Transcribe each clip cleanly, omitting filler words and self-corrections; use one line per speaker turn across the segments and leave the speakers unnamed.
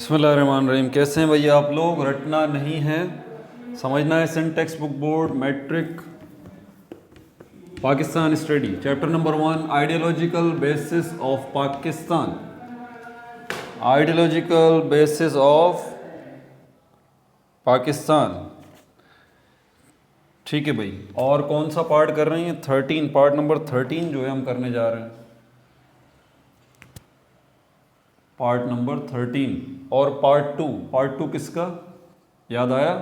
बिस्मिल्लाहिर्रहमानिर्रहीम। कैसे हैं भैया आप लोग? रटना नहीं है, समझना है। Syntax book board matric Pakistan study chapter number 1 ideological basis of Pakistan. Ideological basis of Pakistan, ठीक है भाई। और कौन सा पार्ट कर रहे हैं? 13, पार्ट नंबर 13 जो है हम करने जा रहे हैं, पार्ट नंबर 13। और पार्ट टू किसका याद आया?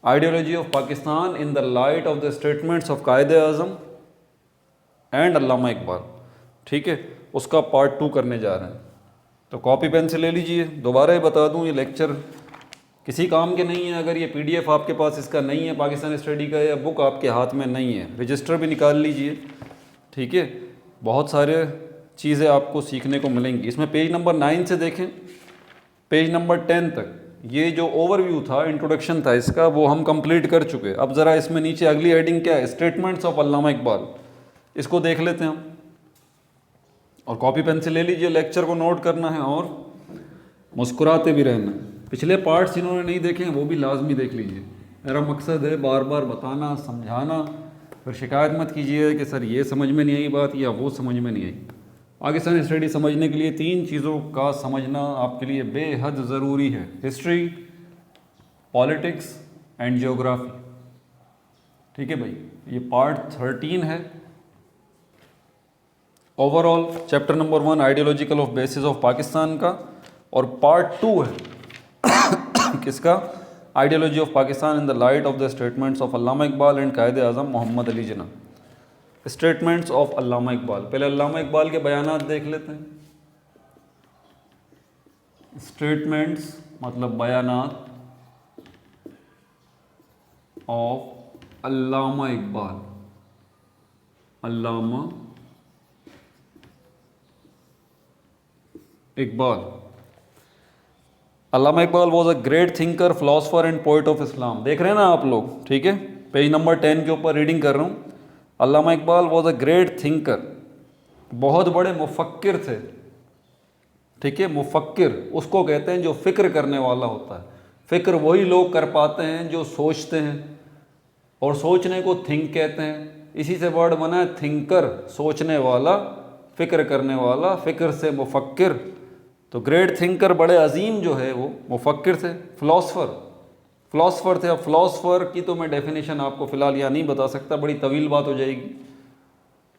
Ideology of Pakistan in the light of the statements of कायदे आज़म एंड अल्लामा इकबाल, ठीक है, उसका पार्ट 2 करने जा रहे हैं। तो कॉपी पेन से ले लीजिए। दोबारा ही बता दूं, ये लेक्चर किसी काम के नहीं है अगर ये पीडीएफ आपके पास इसका नहीं है, पाकिस्तान स्टडी का, या बुक आपके हाथ में नहीं है। रजिस्टर भी निकाल लीजिए, ठीक है। बहुत सारे चीज़ें आपको सीखने को मिलेंगी इसमें। पेज नंबर 9 से देखें पेज नंबर 10 तक, ये जो ओवरव्यू था, इंट्रोडक्शन था इसका, वो हम कंप्लीट कर चुके। अब ज़रा इसमें नीचे अगली हेडिंग क्या है? Statements of Allama Iqbal. इसको देख लेते हैं हम, और कॉपी पेन से ले लीजिए। लेक्चर को नोट करना है और मुस्कुराते भी रहना है। पिछले पार्ट्स जिन्होंने नहीं देखे हैं वो भी लाजमी देख लीजिए। मेरा मकसद है बार बार बताना, समझाना। फिर शिकायत मत कीजिए कि सर ये समझ में नहीं आई बात या वो समझ में नहीं आई। पाकिस्तान स्टडी समझने के लिए 3 चीज़ों का समझना आपके लिए बेहद ज़रूरी है: हिस्ट्री, पॉलिटिक्स एंड जियोग्राफी, ठीक है भाई। ये पार्ट 13 है overall chapter number 1 ideological of basis of Pakistan का, और पार्ट 2 है किसका? Ideology of Pakistan in the light of the statements of Allama Iqbal and कायदे आज़म मोहम्मद अली जिन्ना। स्टेटमेंट्स ऑफ अल्लामा इकबाल, पहले अल्लामा इकबाल के बयानात देख लेते हैं। स्टेटमेंट्स मतलब बयानात of Allama Iqbal. Allama Iqbal, Allama Iqbal was a great thinker, philosopher and poet of Islam. देख रहे हैं ना आप लोग, ठीक है। पेज नंबर 10 के ऊपर रीडिंग कर रहा हूँ। Allama Iqbal was a great thinker, बहुत बड़े मुफक्किर थे, ठीक है। मुफक्किर उसको कहते हैं जो फ़िक्र करने वाला होता है। फ़िक्र वही लोग कर पाते हैं जो सोचते हैं, और सोचने को थिंक कहते हैं। इसी से वर्ड बना है थिंकर, सोचने वाला, फ़िक्र करने वाला, फ़िक्र से मुफक्किर। तो ग्रेट थिंकर, बड़े अजीम जो है वो मुफक्किर थे। फ़िलासफ़र थे। अब फ़िलासफ़र की तो मैं डेफिनेशन आपको फ़िलहाल यहाँ नहीं बता सकता, बड़ी तवील बात हो जाएगी।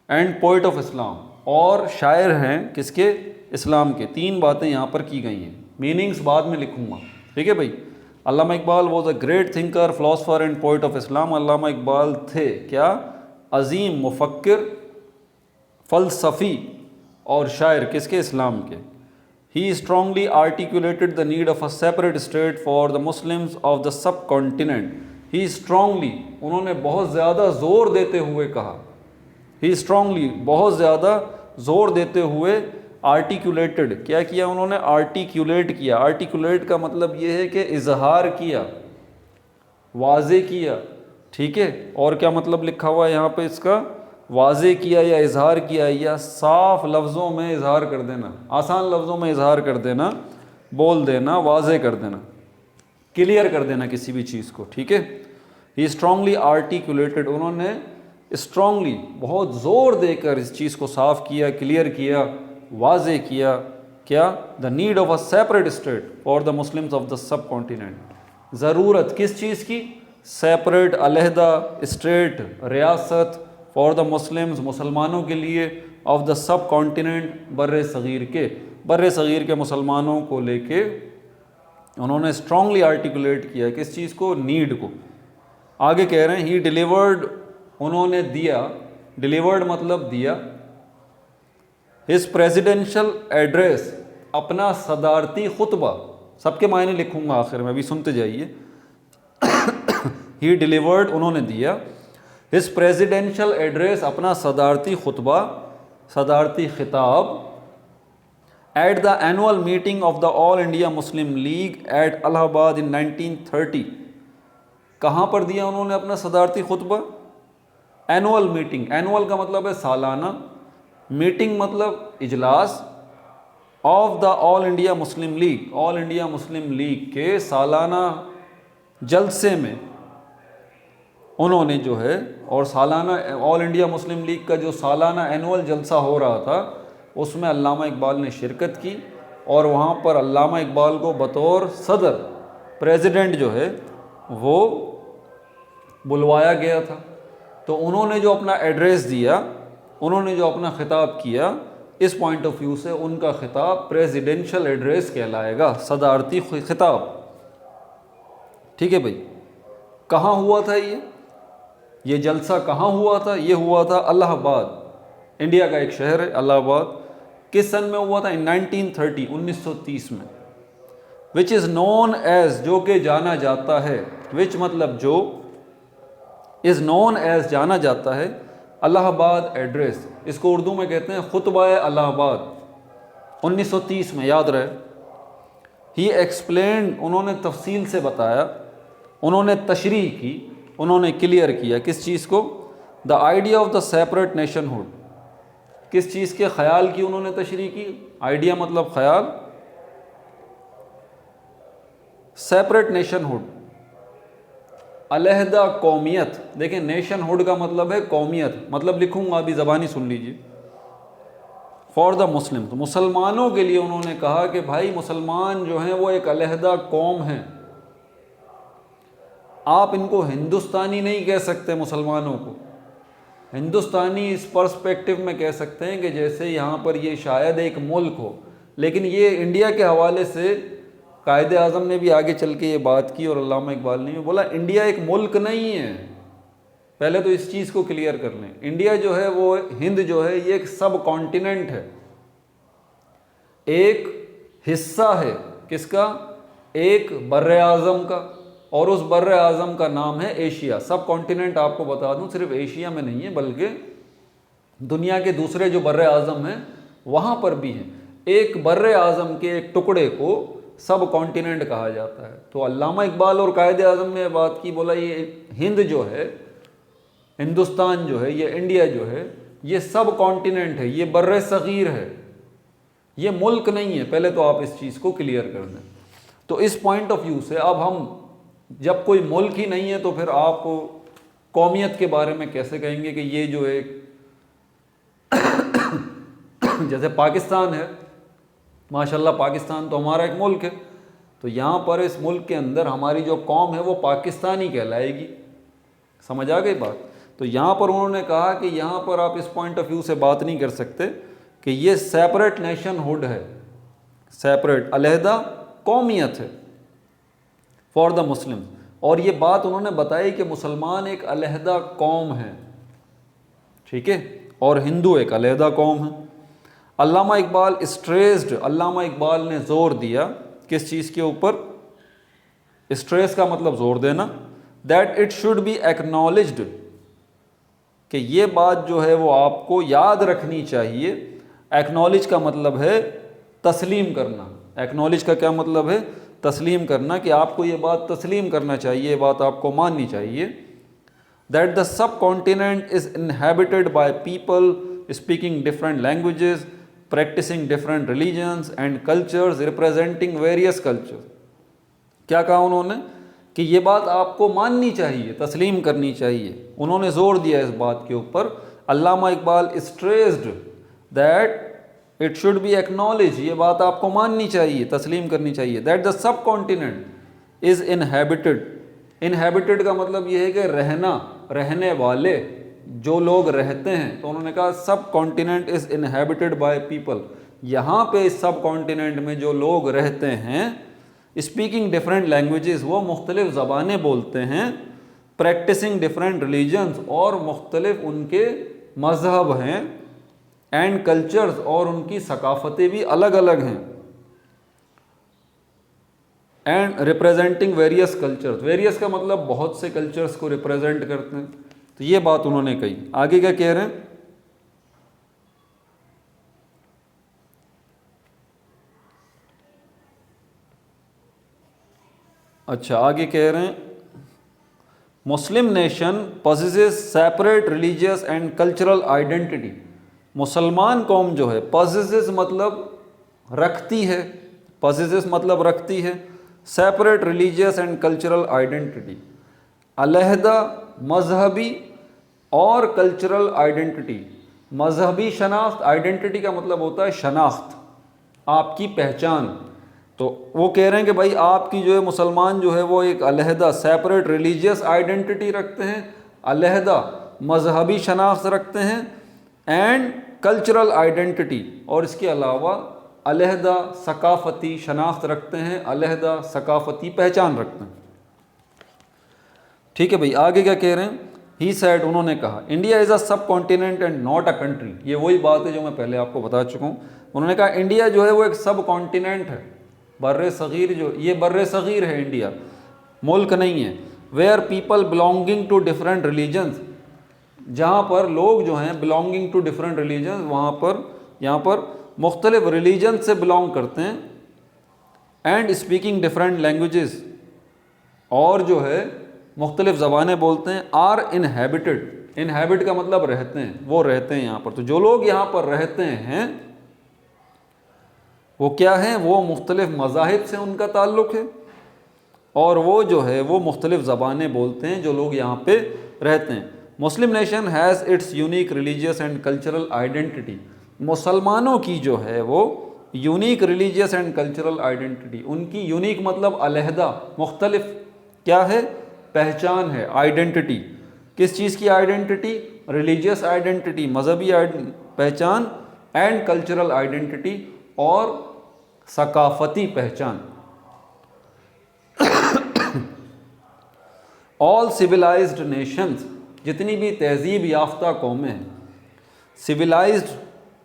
एंड पोइट ऑफ इस्लाम, और शायर हैं किसके? इस्लाम के। 3 बातें यहाँ पर की गई हैं, मीनिंग्स बाद में लिखूँगा, ठीक है भाई। Allama Iqbal was a great thinker, philosopher and poet of Islam. Allama Iqbal थे क्या? अजीम मुफक्किर, फ़लसफ़ी और शायर किसके? इस्लाम के। He strongly articulated the need of a separate state for the Muslims of the subcontinent. He strongly, उन्होंने बहुत ज़्यादा ज़ोर देते हुए कहा। He strongly, बहुत ज़्यादा ज़ोर देते हुए articulated, क्या किया उन्होंने? articulate किया। articulate का मतलब ये है कि इजहार किया, वाज़े किया, ठीक है। और क्या मतलब लिखा हुआ है यहाँ पे इसका? वाज़े किया या इजहार किया, या साफ लफ्ज़ों में इजहार कर देना, आसान लफ्ज़ों में इजहार कर देना, बोल देना, वाज़े कर देना, क्लियर कर देना किसी भी चीज़ को, ठीक है। ही स्ट्रांगली आर्टिकुलेटेड, उन्होंने स्ट्रांगली बहुत ज़ोर देकर इस चीज़ को साफ किया, क्लियर किया, वाज़े किया। क्या? The need of a separate state for the Muslims of the सब कॉन्टिनेंट। ज़रूरत किस चीज़ की? सेपरेट, अलहदा स्टेट, रियासत, फॉर द मुस्लिम्स, मुसलमानों के लिए, ऑफ द सब कॉन्टिनेंट, बर्र सग़ीर के मुसलमानों को लेके उन्होंने स्ट्रांगली आर्टिकुलेट किया किस चीज़ को? नीड को। आगे कह रहे हैं ही डिलीवर्ड, उन्होंने दिया, डिलीवर्ड मतलब दिया, हिज प्रेसिडेंशियल एड्रेस, अपना सदारती खुतबा। सबके मायने लिखूंगा आखिर में, अभी सुनते जाइए। ही डिलीवर्ड, उन्होंने दिया, हिज प्रेसिडेंशियल एड्रेस, अपना सदारती खुतबा, सदारती खिताब, at the annual meeting of the All India Muslim League at Allahabad in 1930। कहाँ पर दिया उन्होंने अपना सदारती खुतबा? एनुअल मीटिंग, एनुअल का मतलब है सालाना, मीटिंग मतलब इजलास, of the All India Muslim league, all India Muslim league के सालाना जलसे में उन्होंने जो है, और सालाना ऑल इंडिया मुस्लिम लीग का जो सालाना एनुअल जलसा हो रहा था उसमें अल्लामा इकबाल ने शिरकत की, और वहाँ पर अल्लामा इकबाल को बतौर सदर, प्रेसिडेंट जो है वो बुलवाया गया था। तो उन्होंने जो अपना एड्रेस दिया, उन्होंने जो अपना खिताब किया, इस पॉइंट ऑफ व्यू से उनका खिताब प्रेसिडेंशियल एड्रेस कहलाएगा, सदारती खिताब। ठीक है भाई। कहाँ हुआ था ये जलसा कहाँ हुआ था? ये हुआ था इलाहाबाद, इंडिया का एक शहर है इलाहाबाद। किस सन में हुआ था? इन 1930, 1930 में। विच इज़ नोन एज, जो कि जाना जाता है, विच मतलब जो, इज़ नोन एज जाना जाता है, इलाहाबाद एड्रेस। इसको उर्दू में कहते हैं खुतबा-ए इलाहाबाद। 1930 में, याद रहे। ही एक्सप्लेन, उन्होंने तफसील से बताया, उन्होंने तशरीह की, उन्होंने क्लियर किया किस चीज़ को? The idea of the separate nationhood. किस चीज़ के ख्याल की उन्होंने तशरीह की? आइडिया मतलब ख्याल, सेपरेट नेशनहुड, अलहदा कौमियत। देखें, नेशनहुड का मतलब है कौमियत, मतलब लिखूंगा अभी, ज़बानी सुन लीजिए। फॉर द मुस्लिम, तो मुसलमानों के लिए उन्होंने कहा कि भाई मुसलमान जो हैं वो एक अलहदा कौम हैं, आप इनको हिंदुस्तानी नहीं कह सकते। मुसलमानों को हिंदुस्तानी इस पर्सपेक्टिव में कह सकते हैं कि जैसे यहाँ पर ये शायद एक मुल्क हो, लेकिन ये इंडिया के हवाले से कायदे आज़म ने भी आगे चल के ये बात की, और अल्लामा इकबाल ने भी बोला इंडिया एक मुल्क नहीं है। पहले तो इस चीज़ को क्लियर कर लें, इंडिया जो है वो, हिंद जो है ये एक सब कॉन्टिनेंट है, एक हिस्सा है। किसका? एक बर्रे आज़म का, और उस बर्रे आज़म का नाम है एशिया। सब कॉन्टिनेंट आपको बता दूं सिर्फ एशिया में नहीं है, बल्कि दुनिया के दूसरे जो बर्रे आज़म हैं वहाँ पर भी हैं। एक बर्रे आज़म के एक टुकड़े को सब कॉन्टिनेंट कहा जाता है। तो अल्लामा इकबाल और कायदे आज़म ने बात की, बोला ये हिंद जो है, हिंदुस्तान जो है, ये इंडिया जो है, ये सब कॉन्टिनेंट है, ये बर्रे सग़ीर है, ये मुल्क नहीं है। पहले तो आप इस चीज़ को क्लियर कर दें। तो इस पॉइंट ऑफ व्यू से अब हम, जब कोई मुल्क ही नहीं है तो फिर आप कौमियत के बारे में कैसे कहेंगे कि ये जो एक जैसे पाकिस्तान है, माशाल्लाह पाकिस्तान तो हमारा एक मुल्क है, तो यहाँ पर इस मुल्क के अंदर हमारी जो कौम है वो पाकिस्तानी कहलाएगी। समझ आ गई बात? तो यहाँ पर उन्होंने कहा कि यहाँ पर आप इस पॉइंट ऑफ व्यू से बात नहीं कर सकते कि ये सेपरेट नेशनहुड है, सेपरेट अलहदा कौमियत है फॉर द मुस्लिम। और ये बात उन्होंने बताई कि मुसलमान एक अलहदा कौम है, ठीक है, और हिंदू एक अलहदा कौम है। अल्लामा इकबाल स्ट्रेस्ड, अल्लामा इकबाल ने ज़ोर दिया किस चीज़ के ऊपर? स्ट्रेस का मतलब ज़ोर देना, that it should B acknowledged, कि ये बात जो है वो आपको याद रखनी चाहिए। एक्नॉलेज का मतलब है तस्लीम करना। एक्नॉलेज का क्या मतलब है? तस्लीम करना, कि आपको ये बात तस्लीम करना चाहिए, ये बात आपको माननी चाहिए। That the subcontinent is inhabited by people speaking different languages, practicing different religions and cultures, representing various cultures. क्या कहा उन्होंने? कि ये बात आपको माननी चाहिए, तस्लीम करनी चाहिए। उन्होंने ज़ोर दिया इस बात के ऊपर। Allama Iqbal stressed that it should be acknowledge, ये बात आपको माननी चाहिए, तस्लीम करनी चाहिए। That the subcontinent is inhabited. Inhabited का मतलब ये है कि रहना, रहने वाले, जो लोग रहते हैं। तो उन्होंने कहा सब continent is inhabited by people, यहाँ पे इस सब कॉन्टिनेंट में जो लोग रहते हैं, स्पीकिंग डिफरेंट लैंग्वेजेस, वो मुख्तलिफ ज़बानें बोलते हैं, प्रैक्टिसिंग डिफरेंट रिलीजन्स, और मुख्तलिफ उनके मज़हब हैं, एंड कल्चर्स, और उनकी सकाफ़तें भी अलग अलग हैं, and representing various cultures. Various का मतलब बहुत से कल्चर्स को रिप्रेजेंट करते हैं। तो ये बात उन्होंने कही। आगे क्या कह रहे हैं? अच्छा, आगे कह रहे हैं Muslim nation possesses separate religious and cultural identity. मुसलमान कौम जो है, possesses मतलब रखती है, possesses मतलब रखती है, separate religious and cultural identity, अलहदा मजहबी और कल्चरल आइडेंटिटी। मजहबी शनाख्त, आइडेंटिटी का मतलब होता है शनाख्त, आपकी पहचान। तो वो कह रहे हैं कि भाई आपकी जो है मुसलमान जो है वो एक अलहदा सेपरेट रिलीजियस आइडेंटिटी रखते हैं, अलहदा मजहबी शनाख्त रखते हैं, एंड कल्चरल आइडेंटिटी, और इसके अलावा अलहदा सकाफ़ती शनाख्त रखते हैं, अलहदा सकाफ़ती पहचान रखते हैं। ठीक है भाई, आगे क्या कह रहे हैं? ही सेड, उन्होंने कहा, India is a subcontinent and not a country. ये वही बात है जो मैं पहले आपको बता चुका हूँ। उन्होंने कहा इंडिया जो है वो एक सब कॉन्टिनेंट है, बर्रे सग़ीर, जो ये बर्रे सग़ीर है इंडिया, मुल्क नहीं है। Where people belonging to different religions, जहाँ पर लोग जो हैं बिलोंगिंग टू डिफरेंट रिलीजन्स, वहाँ पर यहाँ पर मुख्तलिफ रिलीजन से बिलोंग करते हैं, एंड स्पीकिंग डिफरेंट लैंग्वेजेस, और जो है मुख्तलिफ ज़बानें बोलते हैं, आर इनहेबिटेड, इनहेबिट का मतलब रहते हैं, वो रहते हैं यहाँ पर। तो जो लोग यहाँ पर रहते हैं वो क्या हैं? वो मुख्तलिफ मज़ाहिब से उनका ताल्लुक़ है, और वो जो है वो मुख्तलिफ ज़बानें बोलते हैं जो लोग यहाँ पे रहते हैं। Muslim nation has its unique religious and cultural identity, मुसलमानों की जो है वो unique religious and cultural identity, उनकी यूनिक मतलब अलहदा, मुख्तलिफ क्या है? पहचान है, आइडेंटिटी। किस चीज़ की आइडेंटिटी? रिलीजियस आइडेंटिटी, मजहबी पहचान, एंड कल्चरल आइडेंटिटी, और सकाफती पहचान। ऑल सिविलाइज्ड नेशंस, जितनी भी तहजीब याफ्ता कौमें हैं, सिविलाइज्ड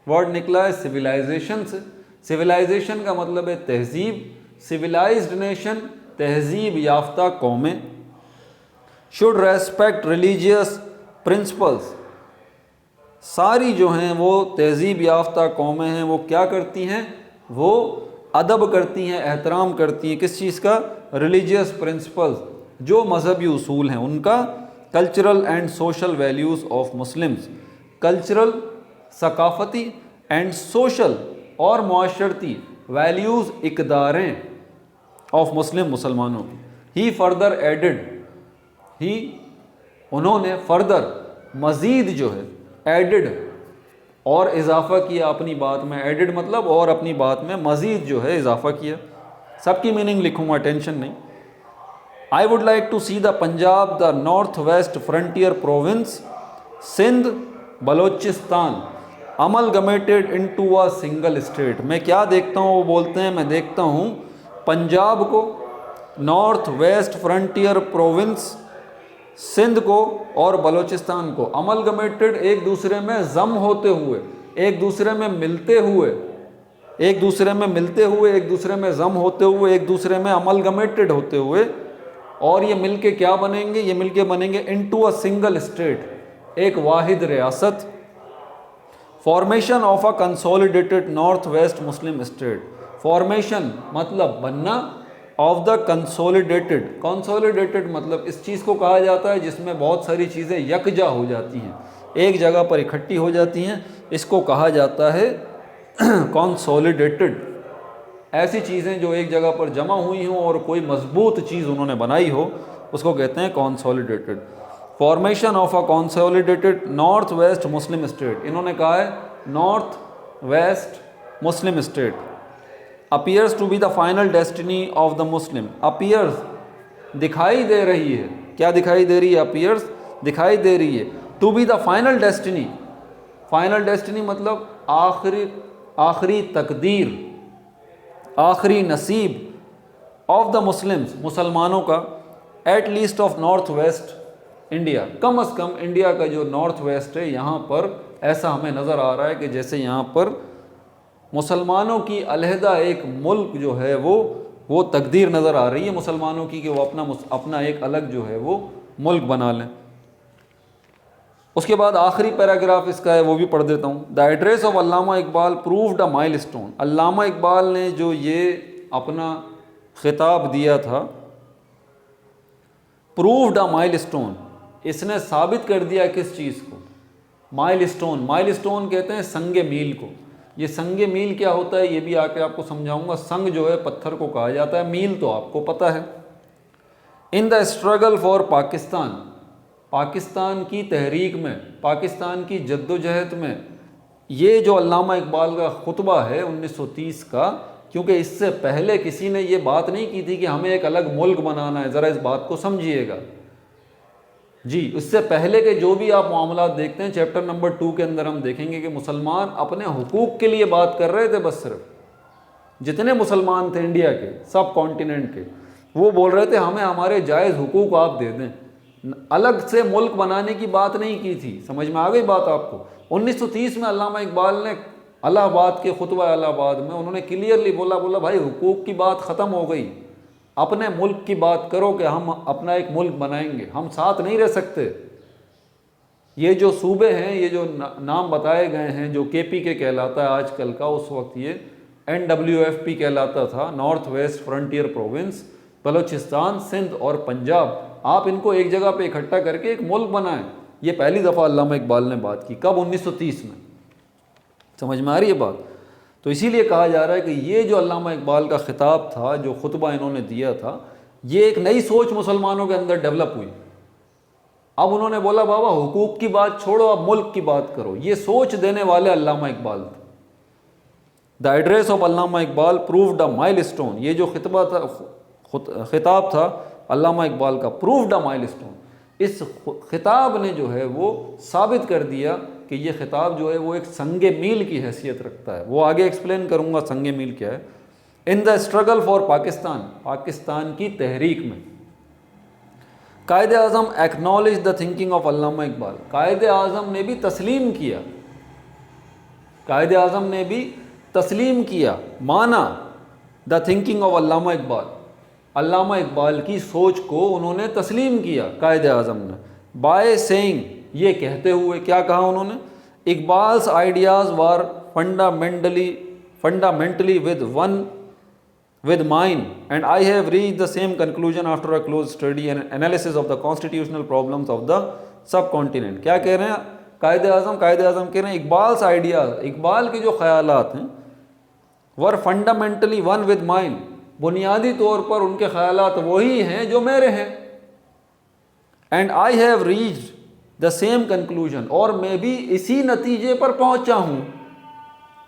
वर्ड निकला है सिविलाइजेशन से, सिविलाइजेशन का मतलब है तहजीब, सिविलाइज्ड नेशन तहजीब याफ्ता कौमें, शुड रेस्पेक्ट रिलीजियस प्रिंसिपल्स, सारी जो हैं वो तहजीब याफ्ता कौमें हैं वो क्या करती हैं? वो अदब करती हैं, एहतराम करती हैं, किस चीज़ का? रिलीजियस प्रिंसिपल्स, जो मजहबी उसूल हैं उनका, cultural and social values of Muslims, cultural सकाफ़ती एंड सोशल और मुआशरती वैल्यूज़, इक़दारें ऑफ मुस्लिम, मुसलमानों की। ही फर्दर एडिड, ही उन्होंने फर्दर मज़ीद जो है एडिड और इजाफ़ा किया अपनी बात में, एडिड मतलब और अपनी बात में मज़ीद जो है इजाफ़ा किया। सबकी मीनिंग लिखूँगा, टेंशन नहीं। I would like to see the Punjab the north west frontier province Sindh Balochistan amalgamated into a single state. मैं क्या देखता हूँ? वो बोलते हैं मैं देखता हूँ पंजाब को, north west frontier province Sindh को और बलोचिस्तान को अमलगमेटेड, एक दूसरे में जम होते हुए, एक दूसरे में मिलते हुए, एक दूसरे में मिलते हुए, एक दूसरे में जम होते हुए, एक दूसरे में अमलगमेटेड होते हुए, और ये मिलके क्या बनेंगे? ये मिलके बनेंगे इनटू अ सिंगल स्टेट, एक वाहिद रियासत। Formation of a consolidated north west Muslim state, formation मतलब बनना, ऑफ द कंसोलिडेटेड, कंसोलिडेटेड मतलब इस चीज़ को कहा जाता है जिसमें बहुत सारी चीज़ें यकजा हो जाती हैं, एक जगह पर इकट्ठी हो जाती हैं, इसको कहा जाता है कंसोलिडेटेड। ऐसी चीज़ें जो एक जगह पर जमा हुई हों और कोई मजबूत चीज़ उन्होंने बनाई हो, उसको कहते हैं consolidated. Formation of a consolidated north west Muslim state, इन्होंने कहा है north west Muslim state. Appears to be the final destiny of the Muslim, appears दिखाई दे रही है, क्या दिखाई दे रही है? अपीयर्स दिखाई दे रही है, to be the final destiny, final destiny मतलब आखिरी तकदीर, आखिरी नसीब, ऑफ द मुस्लिम्स मुसलमानों का, at least of north west India, कम अज़ कम इंडिया का जो नॉर्थ वेस्ट है यहाँ पर ऐसा हमें नज़र आ रहा है कि जैसे यहाँ पर मुसलमानों की अलहदा एक मुल्क जो है वो तकदीर नज़र आ रही है मुसलमानों की कि वो अपना एक अलग जो है वो मुल्क बना लें। उसके बाद आखिरी पैराग्राफ इसका है, वो भी पढ़ देता हूँ। The address of Allama Iqbal proved a milestone, Allama Iqbal ने जो ये अपना खिताब दिया था, प्रूव्ड अ माइलस्टोन, इसने साबित कर दिया किस चीज़ को? माइलस्टोन, माइलस्टोन कहते हैं संगे मील को, ये संग मील क्या होता है ये भी आके आपको समझाऊंगा। संग जो है पत्थर को कहा जाता है, मील तो आपको पता है। इन the struggle for Pakistan, Pakistan की तहरीक में, पाकिस्तान की जद्दोजहद में, ये जो अल्लामा इकबाल का खुतबा है 1930 का, क्योंकि इससे पहले किसी ने ये बात नहीं की थी कि हमें एक अलग मुल्क बनाना है, ज़रा इस बात को समझिएगा जी। उससे पहले के जो भी आप मामला देखते हैं चैप्टर नंबर 2 के अंदर हम देखेंगे कि मुसलमान अपने हुकूक के लिए बात कर रहे थे। बस सिर्फ जितने मुसलमान थे इंडिया के, सब कॉन्टिनेंट के, वो बोल रहे थे हमें हमारे जायज़ हुकूक आप दे दें, अलग से मुल्क बनाने की बात नहीं की थी। समझ में आ गई बात आपको। 1930 में अल्लामा इकबाल ने इलाहाबाद के खुतबा इलाहाबाद में उन्होंने क्लियरली बोला भाई हुकूक की बात ख़त्म हो गई, अपने मुल्क की बात करो कि हम अपना एक मुल्क बनाएंगे, हम साथ नहीं रह सकते। ये जो सूबे हैं, ये जो नाम बताए गए हैं, जो KPK कहलाता है आजकल का, उस वक्त ये NWFP कहलाता था, north west frontier province, Balochistan, Sindh और पंजाब, आप इनको एक जगह पे इकट्ठा करके एक मुल्क बनाएं। ये पहली दफ़ा अल्लामा इकबाल ने बात की, कब? 1930 में। समझ में आ रही है बात? तो इसीलिए कहा जा रहा है कि ये जो अल्लामा इकबाल का ख़िताब था, जो खुतबा इन्होंने दिया था, ये एक नई सोच मुसलमानों के अंदर डेवलप हुई। अब उन्होंने बोला बाबा हुकूक की बात छोड़ो, अब मुल्क की बात करो। ये सोच देने वाले अल्लामा इकबाल थे। The address of Allama Iqbal proved a milestone, ये जो खिताब था अल्लामा इकबाल का, प्रूव्ड अ माइलस्टोन, इस खिताब ने जो है वो साबित कर दिया कि ये खिताब जो है वो एक संगे मील की हैसियत रखता है। वो आगे एक्सप्लेन करूँगा संगे मील क्या है। इन the struggle for Pakistan, Pakistan की तहरीक में Quaid Azam acknowledge the thinking of Allama Iqbal, कायद आज़म ने भी तस्लीम किया, कायद आज़म ने भी तस्लीम किया, माना the thinking of Allama Iqbal, Allama Iqbal की सोच को उन्होंने तस्लीम किया कायद आज़म ने। बाय सेइंग, ये कहते हुए क्या कहा उन्होंने, Iqbal's ideas were fundamentally with mine and I have reached the same conclusion after a close study and analysis of the constitutional problems of the subcontinent। क्या कह रहे हैं कायद आज़म कह रहे हैं इकबाल्स आइडियाज़, इकबाल के जो ख्यालात हैं, वर फंडामेंटली वन विद माइन, बुनियादी तौर पर उनके ख्यालात वही हैं जो मेरे हैं। And I have reached the same conclusion, और मैं भी इसी नतीजे पर पहुंचा हूं।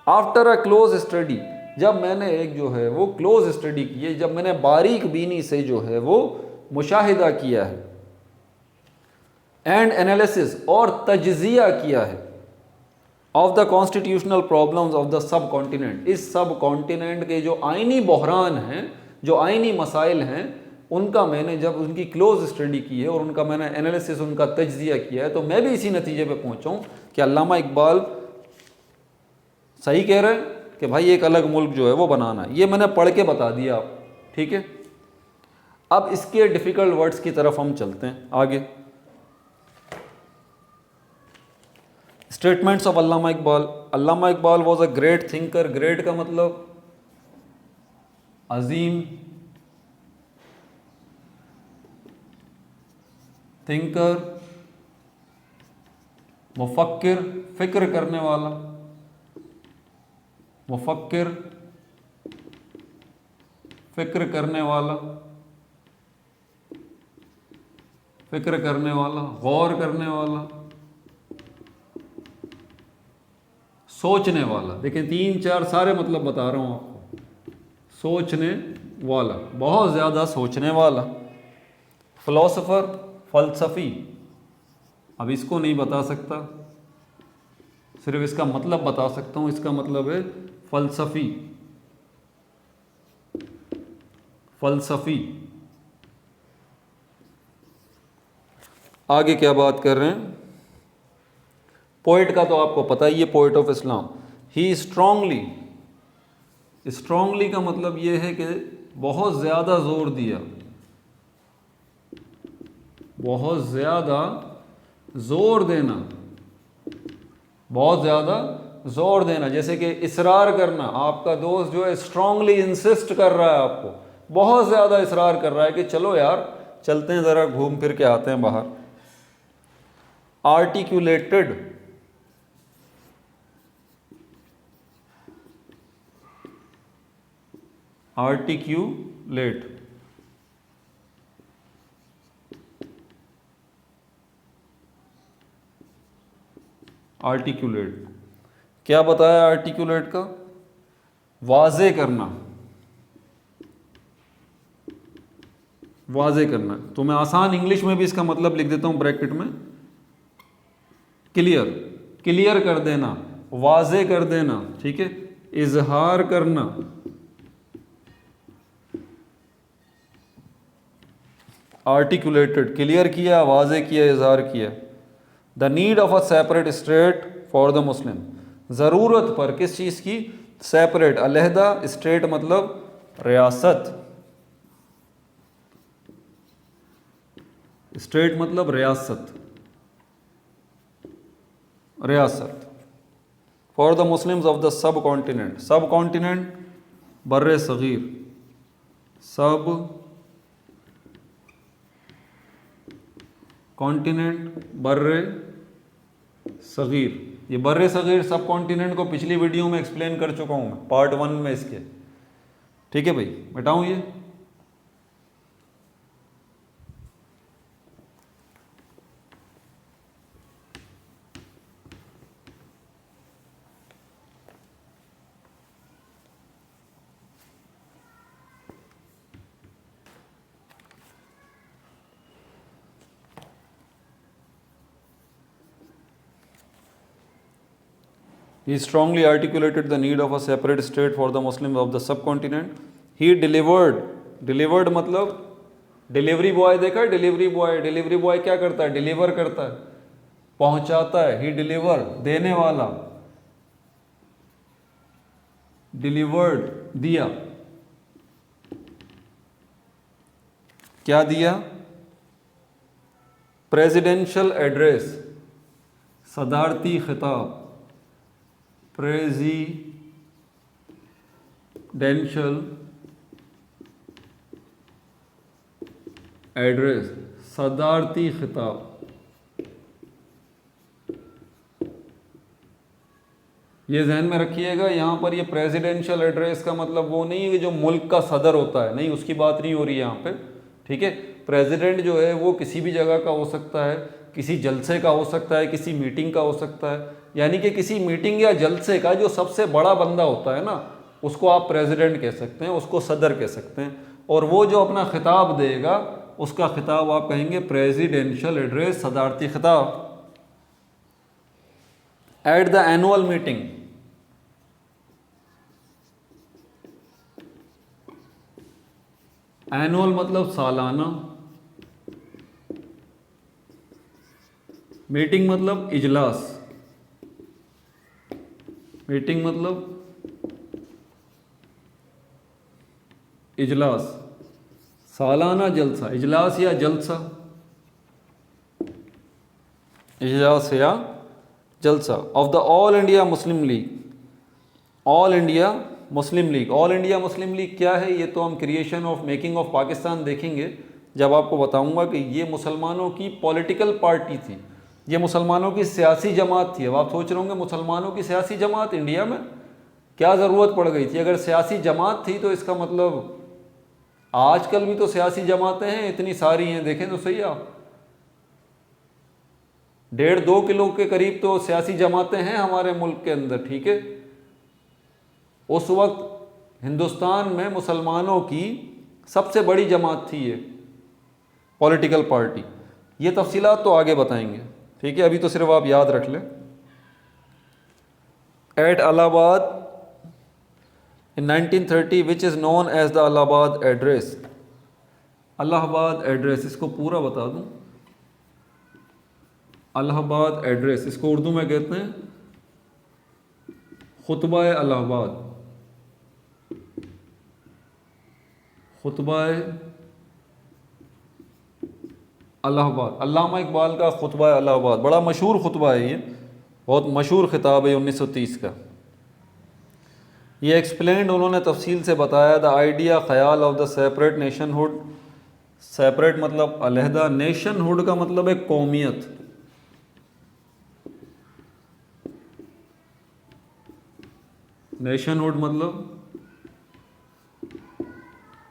आफ्टर अ क्लोज स्टडी, जब मैंने एक जो है वो क्लोज स्टडी की है, जब मैंने बारीक बीनी से जो है वो मुशाहिदा किया है, एंड एनालिसिस, और तज्जिया किया है, of the constitutional problems of the सब कॉन्टिनेंट, इस सब कॉन्टिनेंट के जो आइनी बहरान हैं, जो आइनी मसाइल हैं, उनका मैंने जब उनकी क्लोज स्टडी की है और उनका मैंने एनालिसिस, उनका तज्जिया किया है, तो मैं भी इसी नतीजे पे पहुंचा हूं कि अल्लामा इकबाल सही कह रहे हैं कि भाई एक अलग मुल्क जो है वो बनाना है। ये मैंने पढ़ के बता दिया आप, ठीक है। अब इसके डिफ़िकल्ट वर्ड्स की तरफ हम चलते हैं आगे। Statements of Allama Iqbal. Allama Iqbal was a great thinker, great का मतलब अजीम, थिंकर, मुफक्किर, फिक्र करने वाला, मुफक्किर, फिक्र करने वाला, फिक्र करने वाला, गौर करने वाला, सोचने वाला। देखिए 3-4 सारे मतलब बता रहा हूं आपको। सोचने वाला, बहुत ज़्यादा सोचने वाला, फिलोसोफर, फलसफी, अब इसको नहीं बता सकता, सिर्फ इसका मतलब बता सकता हूं। इसका मतलब है फलसफी, फलसफी। आगे क्या बात कर रहे हैं? पोइट का तो आपको पता ही है, poet of Islam. He strongly, strongly का मतलब ये है कि बहुत ज़्यादा जोर दिया, बहुत ज़्यादा जोर देना, बहुत ज़्यादा जोर देना, जैसे कि इसरार करना। आपका दोस्त जो है स्ट्रांगली इंसिस्ट कर रहा है आपको, बहुत ज़्यादा इसरार कर रहा है कि चलो यार चलते हैं, ज़रा घूम फिर के आते हैं बाहर। आर्टिकुलेटेड, आर्टिक्यूलेट, आर्टिक्यूलेट क्या बताया आर्टिक्यूलेट का? वाजे करना, वाजे करना। तो मैं आसान इंग्लिश में भी इसका मतलब लिख देता हूं ब्रैकेट में, क्लियर, क्लियर कर देना, वाजे कर देना, ठीक है। इजहार करना, आर्टिकुलेटेड, क्लियर किया, वाजे किया, इजहार किया। The need of a separate state for the Muslim, ज़रूरत पर किस चीज़ की? सेपरेट, अलहदा, स्टेट मतलब रियासत, स्टेट मतलब रियासत, रियासत। For the Muslims of the सब कॉन्टिनेंट, सब कॉन्टिनेंट बर्रे सगीर, सब कॉन्टिनेंट बर्रे सगीर। ये बर्रे सगीर सब कॉन्टिनेंट को पिछली वीडियो में एक्सप्लेन कर चुका हूँ मैं, पार्ट 1 में इसके, ठीक है भाई। बताऊँ ये He strongly articulated the need of a separate state for the Muslims of the subcontinent. He delivered, delivered मतलब डिलीवरी बॉय देखा है, डिलीवरी बॉय, डिलीवरी बॉय क्या करता है? डिलीवर करता है, पहुंचाता है। ही डिलीवर, देने वाला, डिलीवर्ड, दिया, क्या दिया? प्रेसिडेंशियल एड्रेस, सदारती खिताब, प्रेसिडेंशियल एड्रेस, सदारती खिताब। ये जहन में रखिएगा, यहाँ पर ये प्रेसिडेंशियल एड्रेस का मतलब वो नहीं है कि जो मुल्क का सदर होता है, नहीं, उसकी बात नहीं हो रही है यहाँ पे, ठीक है। प्रेसिडेंट जो है वो किसी भी जगह का हो सकता है, किसी जलसे का हो सकता है, किसी मीटिंग का हो सकता है, यानी कि किसी मीटिंग या जलसे का जो सबसे बड़ा बंदा होता है ना, उसको आप प्रेसिडेंट कह सकते हैं, उसको सदर कह सकते हैं। और वो जो अपना खिताब देगा उसका खिताब आप कहेंगे प्रेसिडेंशियल एड्रेस, सदारती खिताब। At the annual meeting, annual मतलब सालाना, मीटिंग मतलब इजलास, मीटिंग मतलब इजलास, सालाना जलसा, इजलास या जलसा, इजलास या जलसा of the All India Muslim league, all India Muslim league. All India Muslim league क्या है? ये तो हम creation of making of Pakistan देखेंगे जब आपको बताऊंगा कि ये मुसलमानों की पॉलिटिकल पार्टी थी, ये मुसलमानों की सियासी जमात थी। अब आप सोच रहे होंगे मुसलमानों की सियासी जमात इंडिया में क्या ज़रूरत पड़ गई थी? अगर सियासी जमात थी तो इसका मतलब आजकल भी तो सियासी जमातें हैं, इतनी सारी हैं, देखें तो सही आप, 1.5-2 किलो के करीब तो सियासी जमातें हैं हमारे मुल्क के अंदर, ठीक है। उस वक्त हिंदुस्तान में मुसलमानों की सबसे बड़ी जमात थी ये पॉलिटिकल पार्टी। ये तफसीलात तो आगे बताएंगे, ठीक है, अभी तो सिर्फ आप याद रख लें। At Allahabad in 1930 which is known as the Allahabad Address, Allahabad address, इसको पूरा बता दूं, अलाहाबाद एड्रेस, इसको उर्दू में कहते हैं खुतबा अलाहाबाद, खुतबा अलाहाबाद, अल्लामा इकबाल का खुतबा अलाहाबाद, बड़ा मशहूर खुतबा है ये, बहुत मशहूर खिताब है 1930 का। ये एक्सप्लेंड उन्होंने तफसील से बताया, द आइडिया, ख्याल of the separate nationhood, separate मतलब अलहदा, नेशनहुड का मतलब है कौमियत, नेशनहुड मतलब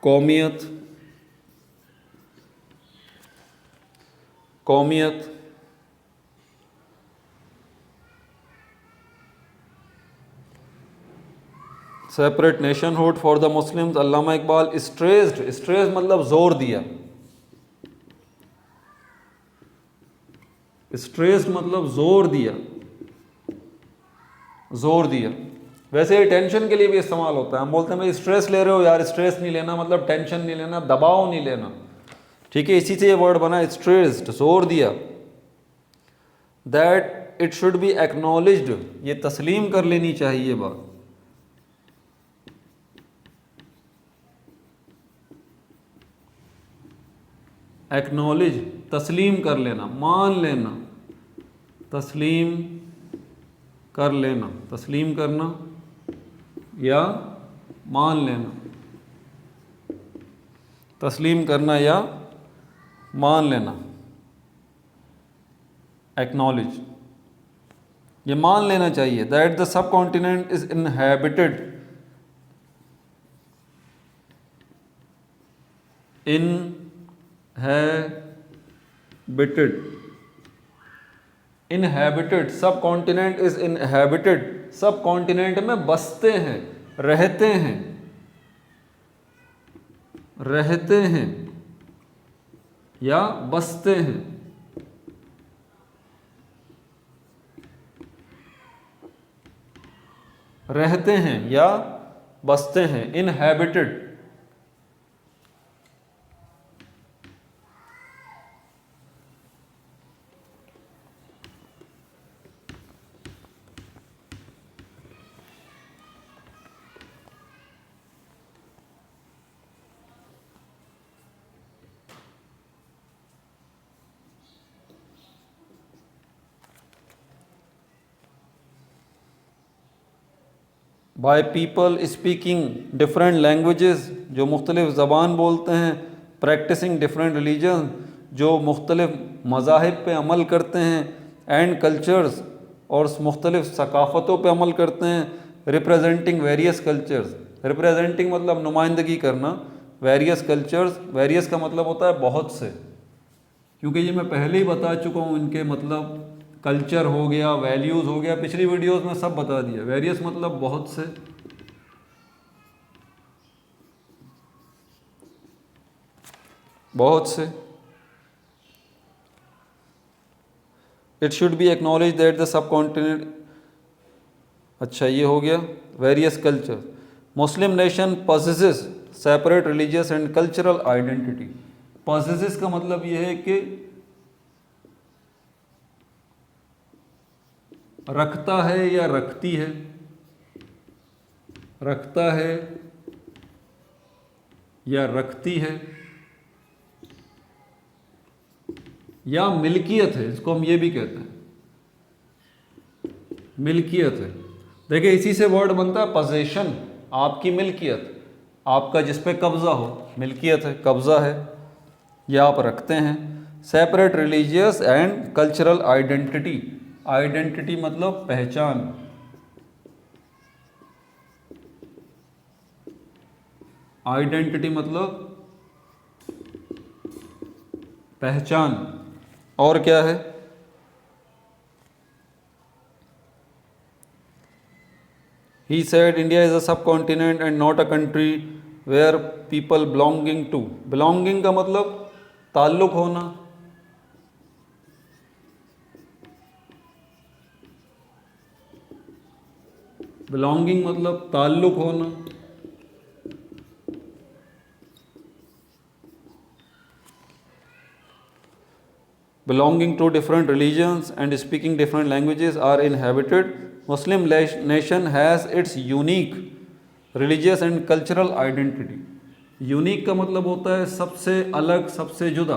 कौमियत, कौमियत, separate nationhood for the Muslims. Allama Iqbal stressed, stress मतलब जोर दिया, स्ट्रेस मतलब जोर दिया, जोर दिया। वैसे ये टेंशन के लिए भी इस्तेमाल होता है। हम बोलते हैं भाई स्ट्रेस ले रहे हो यार, स्ट्रेस नहीं लेना मतलब टेंशन नहीं लेना, दबाव नहीं लेना, ठीक है, इसी से ये वर्ड बना स्ट्रेस्ड, जोर दिया। That it should B acknowledged, ये तस्लीम कर लेनी चाहिए बात। एक्नॉलेज तस्लीम कर लेना, मान लेना, तस्लीम कर लेना, तस्लीम करना या मान लेना, तस्लीम करना या मान लेना, एक्नॉलेज, ये मान लेना चाहिए। दैट द सब continent is inhabited, inhabited, inhabited, सब कॉन्टिनेंट इज इनहैबिटेड, सब कॉन्टिनेंट में बसते हैं, रहते हैं, रहते हैं या बसते हैं, रहते हैं या बसते हैं, inhabited. Bye people speaking different languages, जो मुख्तलिफ ज़बान बोलते हैं, प्रैक्टिसिंग डिफरेंट रिलीजन, जो मुख्तलिफ मज़ाहिब पे अमल करते हैं, एंड कल्चर्स, और मुख्तलिफ सकाफ़तों पे अमल करते हैं, रिप्रेजेंटिंग वेरियस कल्चर्स, रिप्रेजेंटिंग मतलब नुमाइंदगी करना, वेरियस कल्चर्स, वेरियस का मतलब होता है बहुत से, क्योंकि ये मैं पहले ही बता चुका हूँ इनके मतलब, कल्चर हो गया, वैल्यूज़ हो गया, पिछली वीडियोस में सब बता दिया। वेरियस मतलब बहुत से, बहुत से। It should be acknowledge that the सब कॉन्टिनेंट, अच्छा ये हो गया various culture. Muslim nation possesses separate religious and cultural identity. Possesses का मतलब ये है कि रखता है या रखती है, रखता है या रखती है, या मिल्कियत है, इसको हम ये भी कहते हैं, मिल्कियत है। देखिए इसी से वर्ड बनता है पोजेशन, आपकी मिल्कियत, आपका जिस पे कब्जा हो, मिल्कियत है, कब्जा है, या आप रखते हैं। Separate religious and cultural identity, identity मतलब पहचान, आइडेंटिटी मतलब पहचान। और क्या है, he said India is a subcontinent and not a country where people belonging to, belonging का मतलब ताल्लुक होना, बिलोंगिंग मतलब ताल्लुक होना, belonging to different religions and speaking different languages are inhabited. Muslim nation has its unique religious and cultural identity. Unique का मतलब होता है सबसे अलग, सबसे जुदा,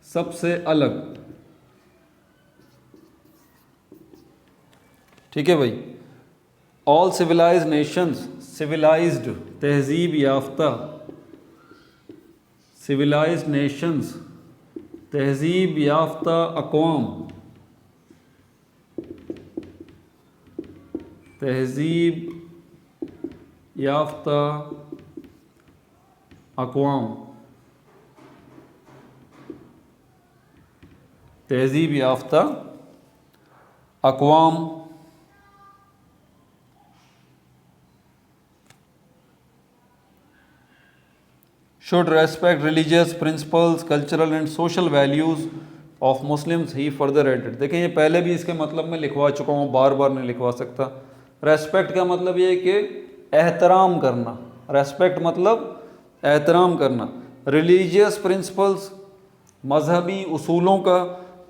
सबसे अलग, ठीक है भाई। ऑल सिविलाइज्ड नेशंस, सिविलाइज्ड तहजीब याफ्ता, सिविलाइज्ड नेशंस तहजीब याफ्ता अक़वाम, तहजीब याफ्ता अक़वाम, तहजीब याफ्ता अक़वाम should respect religious principles, cultural and social values of Muslims, he further added। देखें ये पहले भी इसके मतलब में लिखवा चुका हूँ, बार बार नहीं लिखवा सकता। रेस्पेक्ट का मतलब ये है कि एहतराम करना, रेस्पेक्ट मतलब एहतराम करना, रिलीजियस प्रिंसिपल्स मजहबी उसूलों का,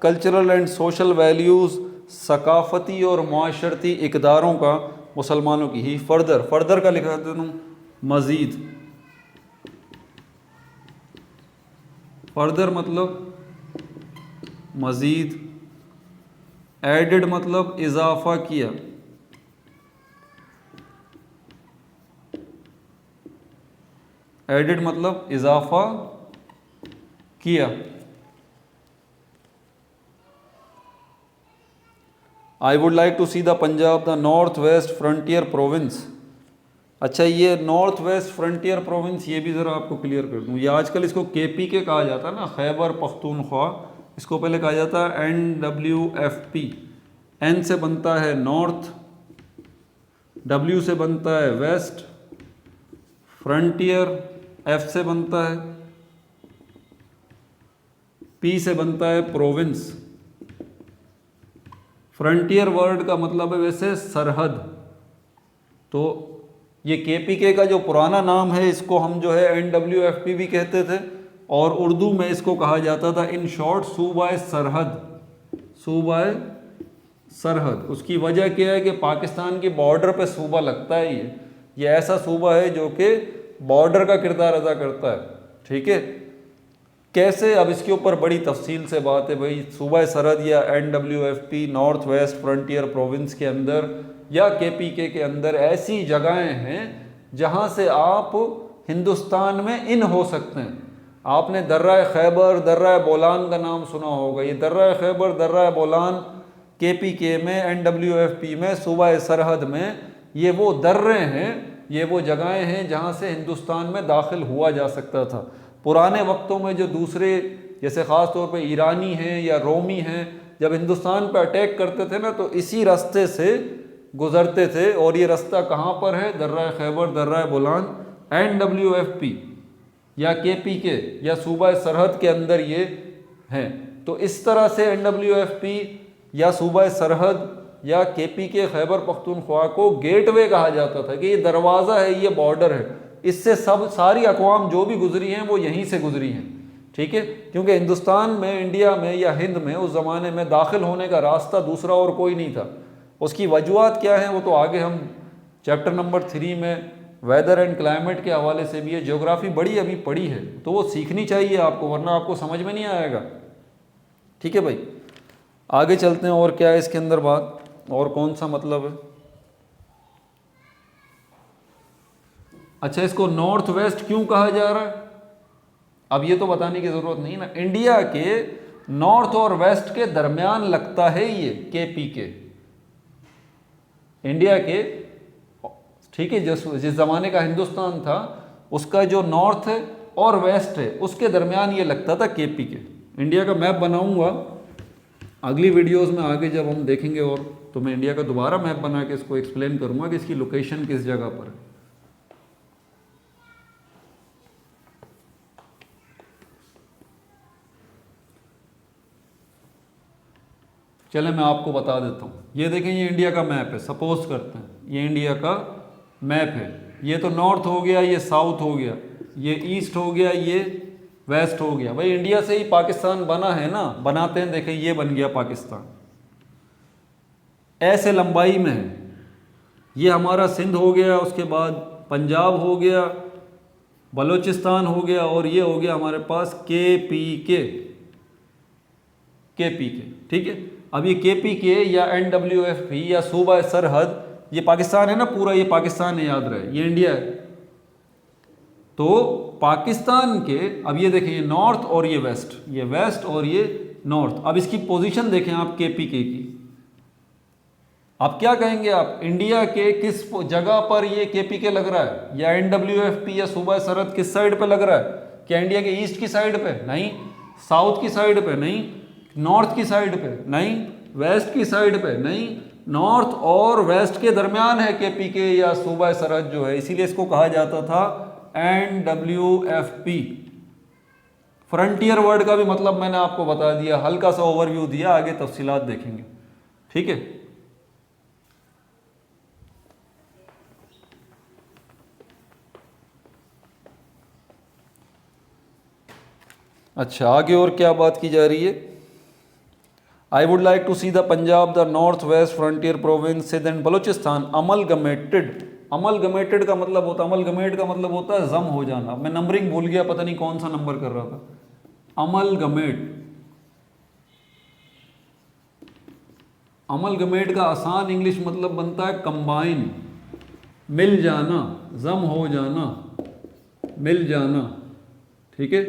कल्चरल एंड सोशल वैल्यूज़ सकाफ़ती और माशरती इक़दारों का मुसलमानों की। ही फर्दर, फर्दर का लिखा देता हूँ मज़ीद, फर्दर मतलब मज़ीद, एडिड मतलब इजाफ़ा किया, एडिड मतलब इजाफ़ा किया। I would like to see the Punjab the north west frontier province. अच्छा, ये नॉर्थ वेस्ट फ्रंटियर प्रोविंस ये भी ज़रा आपको क्लियर कर दूँ। ये आजकल इसको KPK कहा जाता है ना, खैबर पख्तूनख्वा। इसको पहले कहा जाता है NWFP। N से बनता है नॉर्थ, W से बनता है वेस्ट, फ्रंटियर F से बनता है, P से बनता है प्रोविंस। फ्रंटियर वर्ड का मतलब है वैसे सरहद। तो ये KPK का जो पुराना नाम है, इसको हम जो है NWFP भी कहते थे, और उर्दू में इसको कहा जाता था इन शॉर्ट सूबाए सरहद, सूबाए सरहद। उसकी वजह क्या है कि पाकिस्तान के बॉर्डर पे सूबा लगता है। ये ऐसा सूबा है जो कि बॉर्डर का किरदार अदा करता है। ठीक है, कैसे, अब इसके ऊपर बड़ी तफसील से बात है भाई। सूबा सरहद या NWFP north west frontier province के अंदर या KPK के अंदर ऐसी जगहें हैं जहां से आप हिंदुस्तान में इन हो सकते हैं। आपने दर्रा खैबर, दर्रा बोलान का नाम सुना होगा। ये दर्रा खैबर, दर्रा बोलान KPK में, NWFP में, सूबा सरहद में, ये वो दर्रे हैं, ये वो जगहें हैं जहां से हिंदुस्तान में दाखिल हुआ जा सकता था। पुराने वक्तों में जो दूसरे, जैसे ख़ास तौर पे ईरानी हैं या रोमी हैं, जब हिंदुस्तान पर अटैक करते थे ना, तो इसी रास्ते से गुज़रते थे। और ये रास्ता कहाँ पर है? दर्रा खैबर, दर्रा बोलान, NWFP या KPK या सूबा सरहद के अंदर ये हैं। तो इस तरह से NWFP या सूबा सरहद या KPK खैबर पख्तूनख्वा को गेटवे कहा जाता था कि ये दरवाज़ा है, ये बॉर्डर है, इससे सब सारी अक़वाम जो भी गुजरी हैं वो यहीं से गुजरी हैं। ठीक है, क्योंकि हिंदुस्तान में, इंडिया में या हिंद में उस ज़माने में दाखिल होने का रास्ता दूसरा और कोई नहीं था। उसकी वजूहात क्या हैं वो तो आगे हम चैप्टर नंबर 3 में वेदर एंड क्लाइमेट के हवाले से भी है। ज्योग्राफी बड़ी अभी पड़ी है तो वो सीखनी चाहिए आपको, वरना आपको समझ में नहीं आएगा। ठीक है भाई, आगे चलते हैं। और क्या है इसके अंदर बात, और कौन सा मतलब है? अच्छा, इसको नॉर्थ वेस्ट क्यों कहा जा रहा है? अब ये तो बताने की ज़रूरत नहीं ना। इंडिया के नॉर्थ और वेस्ट के दरमियान लगता है ये KPK। इंडिया के, ठीक है, जिस ज़माने का हिंदुस्तान था उसका जो नॉर्थ है और वेस्ट है उसके दरमियान ये लगता था KPK। इंडिया का मैप बनाऊंगा अगली वीडियोस में आगे जब हम देखेंगे, और तो मैं इंडिया का दोबारा मैप बना के इसको एक्सप्लेन करूंगा कि इसकी लोकेशन किस जगह पर है। चले मैं आपको बता देता हूँ। ये देखें, ये इंडिया का मैप है। सपोज करते हैं ये इंडिया का मैप है। ये तो नॉर्थ हो गया, ये साउथ हो गया, ये ईस्ट हो गया, ये वेस्ट हो गया। भाई इंडिया से ही पाकिस्तान बना है ना, बनाते हैं। देखें ये बन गया पाकिस्तान, ऐसे लंबाई में है। ये हमारा सिंध हो गया, उसके बाद पंजाब हो गया, बलूचिस्तान हो गया, और ये हो गया हमारे पास KPK। ठीक है, अब ये KPK या NWFP या सूबा सरहद, ये पाकिस्तान है ना पूरा, ये पाकिस्तान है, याद रहे, ये इंडिया है। तो पाकिस्तान के, अब ये देखें, ये नॉर्थ और ये वेस्ट, ये वेस्ट और ये नॉर्थ। अब इसकी पोजीशन देखें आप KPK की। अब क्या कहेंगे आप, इंडिया के किस जगह पर ये केपीके लग रहा है, या एनडब्ल्यूएफपी या सूबा सरहद किस साइड पे लग रहा है? क्या इंडिया के ईस्ट की साइड पे? नहीं। साउथ की साइड पे? नहीं। नॉर्थ की साइड पे? नहीं। वेस्ट की साइड पे? नहीं। नॉर्थ और वेस्ट के दरमियान है केपीके या सूबा सरहद जो है, इसीलिए इसको कहा जाता था एनडब्ल्यूएफपी। फ्रंटियर वर्ड का भी मतलब मैंने आपको बता दिया, हल्का सा ओवरव्यू दिया, आगे तफसीलात देखेंगे। ठीक है। अच्छा, आगे और क्या बात की जा रही है? I would like to see the Punjab the north west frontier province Sindh and Balochistan amalgamated. Amalgamated का मतलब होता है, अमलगमेट का मतलब होता है जम हो जाना। मैं नंबरिंग भूल गया, पता नहीं कौन सा नंबर कर रहा था। अमलगमेट, अमलगमेट का आसान इंग्लिश मतलब बनता है कंबाइन, मिल जाना, जम हो जाना, मिल जाना। ठीक है।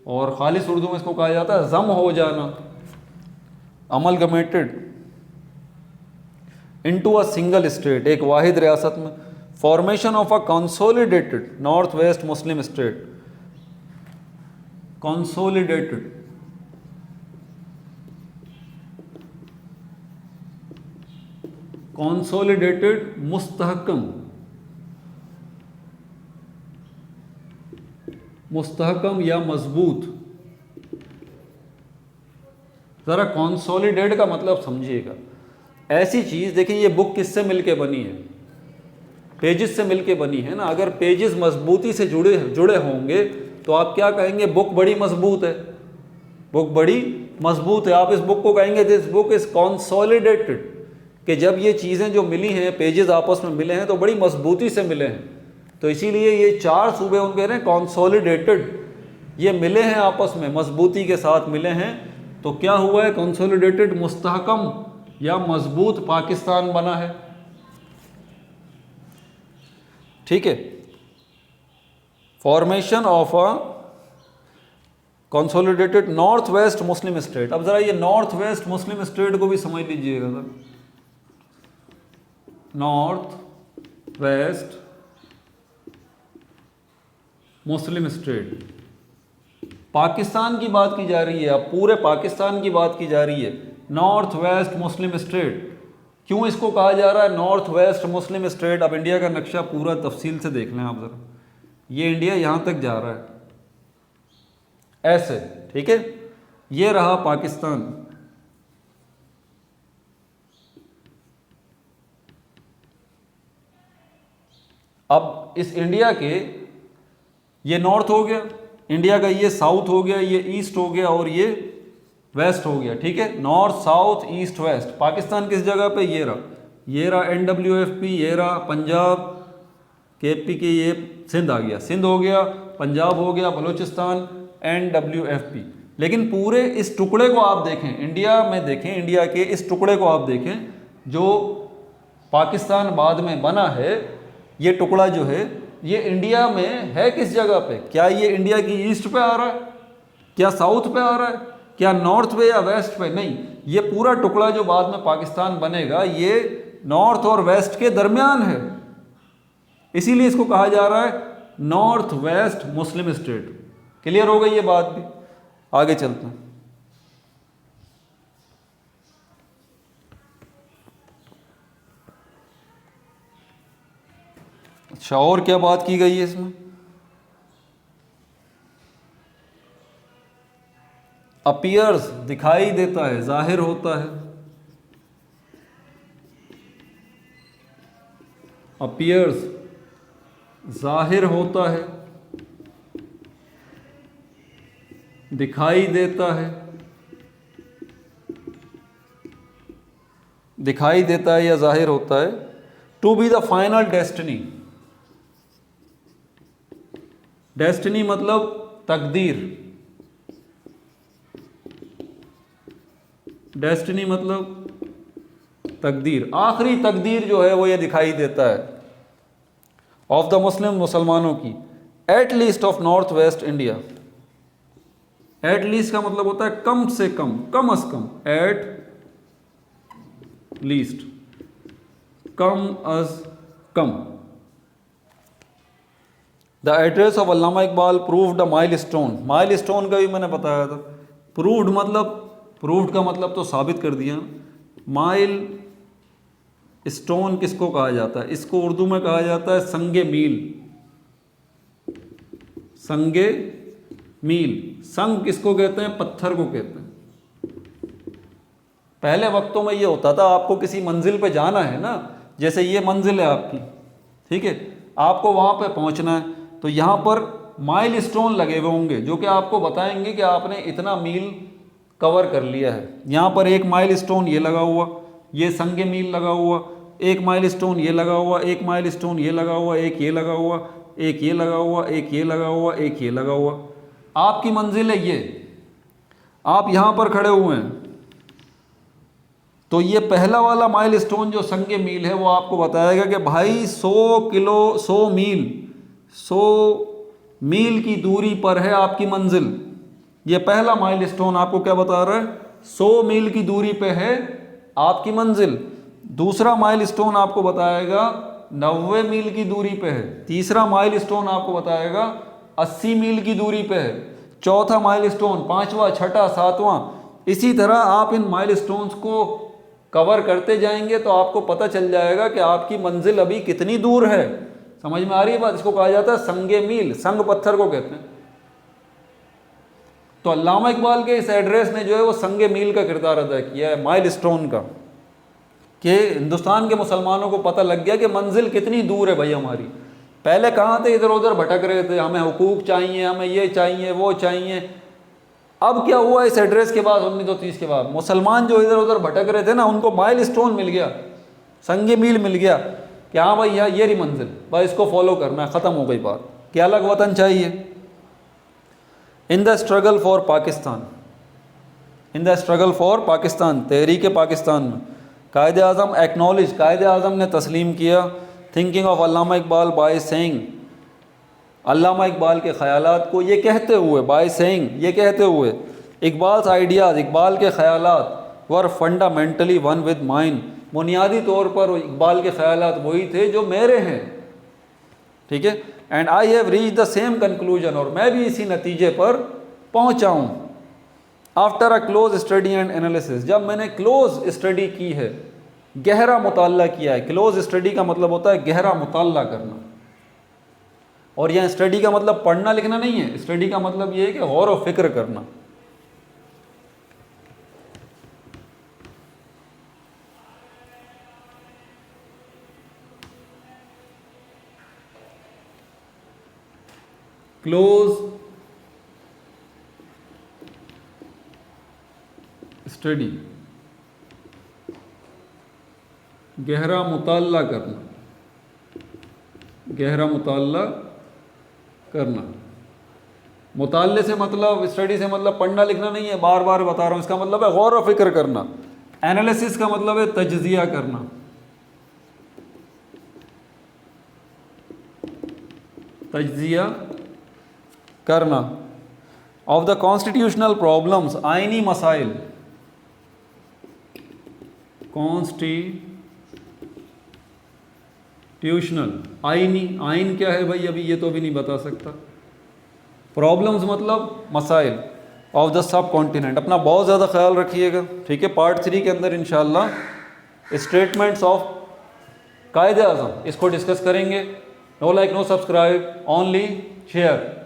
और खालिस उर्दू में इसको कहा जाता है जम हो जाना, amalgamated into a single state, एक वाहिद रियासत में। Formation of a consolidated north west Muslim state, consolidated, consolidated मुस्तहकम, मुस्तहकम या मजबूत। ज़रा कॉन्सोलिडेट का मतलब समझिएगा। ऐसी चीज़ देखिए, ये बुक किससे मिलके बनी है? पेजेस से मिलके बनी है ना। अगर पेजेस मजबूती से जुड़े होंगे तो आप क्या कहेंगे? बुक बड़ी मजबूत है, बुक बड़ी मजबूत है। आप इस बुक को कहेंगे दिस बुक इज़ कॉन्सोलिडेटेड, कि जब ये चीज़ें जो मिली हैं, पेजेस आपस में मिले हैं तो बड़ी मजबूती से मिले हैं। तो इसीलिए ये 4 सूबे उन कह रहे हैं कॉन्सोलिडेटेड, ये मिले हैं आपस में, मजबूती के साथ मिले हैं। तो क्या हुआ है? कंसोलिडेटेड, मुस्तहकम या मजबूत पाकिस्तान बना है। ठीक है। Formation of a consolidated north west Muslim state. अब जरा ये नॉर्थ वेस्ट मुस्लिम स्टेट को भी समझ लीजिएगा sir. North west Muslim state, Pakistan की बात की जा रही है, अब पूरे पाकिस्तान की बात की जा रही है। नॉर्थ वेस्ट मुस्लिम स्टेट, क्यों इसको कहा जा रहा है नॉर्थ वेस्ट मुस्लिम स्टेट? अब इंडिया का नक्शा पूरा तफसील से देख लें आप ज़रा। ये इंडिया यहाँ तक जा रहा है ऐसे, ठीक है। ये रहा पाकिस्तान, अब इस इंडिया के ये नॉर्थ हो गया, इंडिया का ये साउथ हो गया, ये ईस्ट हो गया और ये वेस्ट हो गया। ठीक है। North south east west. Pakistan किस जगह पे? ये रहा एनडब्ल्यूएफपी, ये रहा पंजाब, केपीके, ये सिंध आ गया, सिंध हो गया, पंजाब हो गया, बलूचिस्तान, एनडब्ल्यूएफपी। लेकिन पूरे इस टुकड़े को आप देखें, इंडिया में देखें, इंडिया के इस टुकड़े को आप देखें जो पाकिस्तान बाद में बना है, ये टुकड़ा जो है ये इंडिया में है किस जगह पे? क्या ये इंडिया की ईस्ट पे आ रहा है? क्या साउथ पे आ रहा है? क्या नॉर्थ पे या वेस्ट पे? नहीं, ये पूरा टुकड़ा जो बाद में पाकिस्तान बनेगा ये नॉर्थ और वेस्ट के दरमियान है, इसीलिए इसको कहा जा रहा है north west Muslim state. Clear हो गई ये बात भी? आगे चलते हैं। अच्छा, और क्या बात की गई है इसमें? अपीयर्स, दिखाई देता है, जाहिर होता है। अपीयर्स, जाहिर होता है, दिखाई देता है, दिखाई देता है या जाहिर होता है। To be the final destiny, destiny मतलब तकदीर, डेस्टिनी मतलब तकदीर, आखिरी तकदीर जो है वो ये दिखाई देता है ऑफ द मुस्लिम, मुसलमानों की, at least of north west India. At least का मतलब होता है कम से कम, कम अज कम, एट लीस्ट कम अज कम। The address of Allama Iqbal proved a milestone. Milestone का भी मैंने बताया था। प्रूव्ड का मतलब तो साबित कर दिया। माइल स्टोन किसको कहा जाता है? इसको उर्दू में कहा जाता है संगे मील। संगे मील। संग किसको कहते हैं? पत्थर को कहते हैं। पहले वक्तों में ये होता था, आपको किसी मंजिल पे जाना है ना, जैसे ये मंजिल है आपकी, ठीक है, आपको वहाँ पे पहुँचना है, तो यहाँ पर माइल स्टोन लगे हुए होंगे जो कि आपको बताएंगे कि आपने इतना मील कवर कर लिया है। यहाँ पर एक माइल स्टोन ये लगा हुआ, ये संगे मील लगा हुआ, एक माइल स्टोन ये लगा हुआ, एक माइल स्टोन ये लगा हुआ, एक ये लगा हुआ, एक ये लगा हुआ, एक ये लगा हुआ, एक ये लगा हुआ। आपकी मंजिल है ये, आप यहाँ पर खड़े हुए हैं, तो ये पहला वाला माइल स्टोन जो संगे मील है वो आपको बताएगा कि भाई 100 मील की दूरी पर है आपकी मंजिल। ये पहला माइल स्टोन आपको क्या बता रहा है? 100 मील की दूरी पे है आपकी मंजिल। दूसरा माइल स्टोन आपको बताएगा 90 मील की दूरी पे है। तीसरा माइल स्टोन आपको बताएगा 80 मील की दूरी पे है। चौथा माइल स्टोन, पांचवा, छठा, सातवां, इसी तरह आप इन माइल स्टोन्स को कवर करते जाएंगे तो आपको पता चल जाएगा कि आपकी मंजिल अभी कितनी दूर है। समझ में आ रही है बात? इसको कहा जाता है संगे मील। संग पत्थर को कहते हैं। तो अल्लामा इकबाल के इस एड्रेस ने जो है वो संगे मील का किरदार अदा किया है, माइल स्टोन का, कि हिंदुस्तान के मुसलमानों को पता लग गया कि मंजिल कितनी दूर है भाई हमारी। पहले कहाँ थे? इधर उधर भटक रहे थे, हमें हुकूक चाहिए, हमें ये चाहिए, वो चाहिए। अब क्या हुआ इस एड्रेस के बाद, 1930 के बाद, मुसलमान जो इधर उधर भटक रहे थे ना, उनको माइल स्टोन मिल गया, संगे मील मिल गया कि हाँ भाई यहाँ ये रही मंजिल, बस इसको फॉलो करना है, ख़त्म हो गई बात। क्या अलग वतन चाहिए? In the struggle for Pakistan, in the struggle for Pakistan, तहरीक पाकिस्तान में कायद आज़म एक्नॉलेज, कायद आज़म ने तस्लीम किया thinking of Allama Iqbal by saying, Allama Iqbal के ख़यालात को ये कहते हुए, बाय सेइंग ये कहते हुए, इकबाल्स आइडियाज़, इकबाल के ख़यालात वर फंडामेंटली वन विद माइन, बुनियादी तौर पर इकबाल के ख़यालात वही थे जो मेरे हैं, ठीक है। And I have reach the same conclusion, और मैं भी इसी नतीजे पर पहुँचा हूँ। After a close study and analysis, जब मैंने क्लोज स्टडी की है, गहरा मुताल्ला किया है। क्लोज स्टडी का मतलब होता है गहरा मुताल्ला करना, और यहाँ स्टडी का मतलब पढ़ना लिखना नहीं है। स्टडी का मतलब ये है कि गौर व फिक्र करना। क्लोज स्टडी, गहरा मुताल्ला करना, गहरा मुताल्ला करना। मुताल्ले से मतलब, स्टडी से मतलब पढ़ना लिखना नहीं है, बार बार बता रहा हूँ। इसका मतलब है गौर व फिक्र करना। एनालिसिस का मतलब है तज्जिया करना, तज्जिया करना। ऑफ द कॉन्स्टिट्यूशनल प्रॉब्लम्स, आइनी मसाइल, कॉन्स्टिट्यूशनल, आइनी, आइन क्या है भाई अभी ये तो भी नहीं बता सकता। प्रॉब्लम्स मतलब मसाइल ऑफ द सब कॉन्टिनेंट। अपना बहुत ज़्यादा ख्याल रखिएगा, ठीक है। पार्ट 3 के अंदर इंशाल्लाह स्टेटमेंट्स ऑफ कायद आज़म, इसको डिस्कस करेंगे। No like no subscribe, only share.